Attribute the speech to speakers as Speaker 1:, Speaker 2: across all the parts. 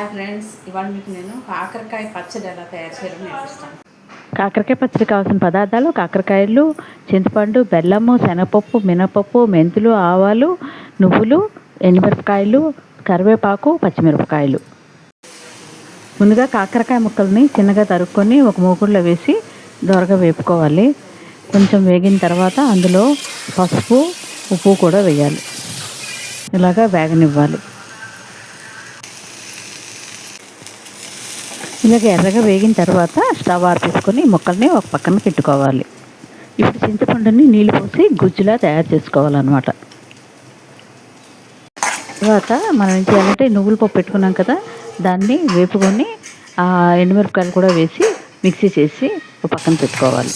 Speaker 1: Hi friends, ఇవాళ మీకు నేను కాకరకాయ పచ్చడి ఎలా తయారు చేయాలో నేర్పిస్తాను.
Speaker 2: కాకరకాయ పచ్చడి కావాల్సిన పదార్థాలు: కాకరకాయలు, చింతపండు, బెల్లము, శనగపప్పు, మినపప్పు, మెంతులు, ఆవాలు, నువ్వులు, ఎండుమిరపకాయలు, కరివేపాకు, పచ్చిమిరపకాయలు. ముందుగా కాకరకాయ ముక్కల్ని చిన్నగా తరుక్కొని ఒక మూకుడులో వేసి దోరగా వేపుకోవాలి. కొంచెం వేగిన తర్వాత అందులో పసుపు, ఉప్పు కూడా వేయాలి. ఇలాగా వేగనివ్వాలి. ఇలాగ ఎర్రగా వేగిన తర్వాత స్టవ్ ఆర్పేసుకొని ముక్కల్ని ఒక పక్కన పెట్టుకోవాలి. ఇప్పుడు చింతపండుని నీళ్ళు పోసి గుజ్జులా తయారు చేసుకోవాలన్నమాట. తర్వాత మనం ఏం చేయాలంటే నువ్వుల పప్పు పెట్టుకున్నాం కదా, దాన్ని వేపుకొని ఆ ఎండుమిరపకాయలు కూడా వేసి మిక్సీ చేసి ఒక పక్కన పెట్టుకోవాలి.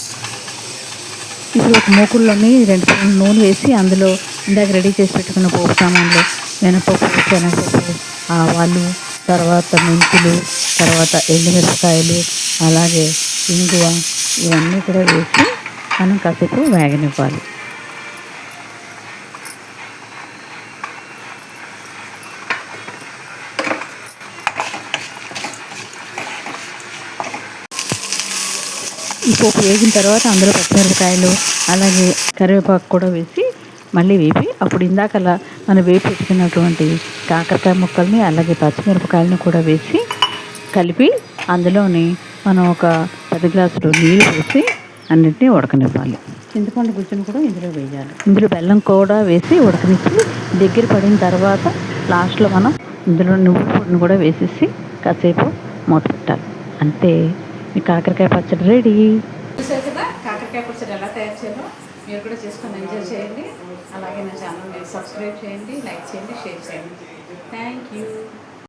Speaker 2: ఇప్పుడు ఒక మూకుడులోని 2 స్పూన్లు నూనె వేసి అందులో ఇందాక రెడీ చేసి పెట్టుకున్న పోపు సామాన్లు, మినపప్పు, శనగపప్పు, ఆవాలు, తర్వాత మెంతులు, తర్వాత ఎండుమిరపకాయలు, అలాగే ఇంగువ, ఇవన్నీ కూడా వేసి మనం కాసేపు వేగనివ్వాలి. ఈ పోపు వేగిన తర్వాత అందులో పచ్చిమిరపకాయలు, అలాగే కరివేపాకు కూడా వేసి మళ్ళీ వేపి అప్పుడు ఇందాకలా మనం వేపి పెట్టుకున్నటువంటి కాకరకాయ ముక్కల్ని అలాగే పచ్చిమిరపకాయలను కూడా వేసి కలిపి అందులోని మనం ఒక 10 గ్లాసులు నీళ్ళు పోసి అన్నింటినీ ఉడకనివ్వాలి. చింతపండు గుజ్జును కూడా ఇందులో వేయాలి. ఇందులో బెల్లం కూడా వేసి ఉడకనిచ్చి దగ్గర పడిన తర్వాత లాస్ట్లో మనం ఇందులో నువ్వుల పొడిని కూడా వేసేసి కాసేపు మూత పెట్టాలి. అంతే, మీ కాకరకాయ పచ్చడి రెడీ.
Speaker 1: చూసారు కదా కాకరకాయ పచ్చడి ఎలా తయారు చేయాలో. మీరు కూడా చేసుకొని ఎంజాయ్ చేయండి. అలాగే నా ఛానల్ని సబ్స్క్రైబ్ చేయండి, లైక్ చేయండి, షేర్ చేయండి. Thank you.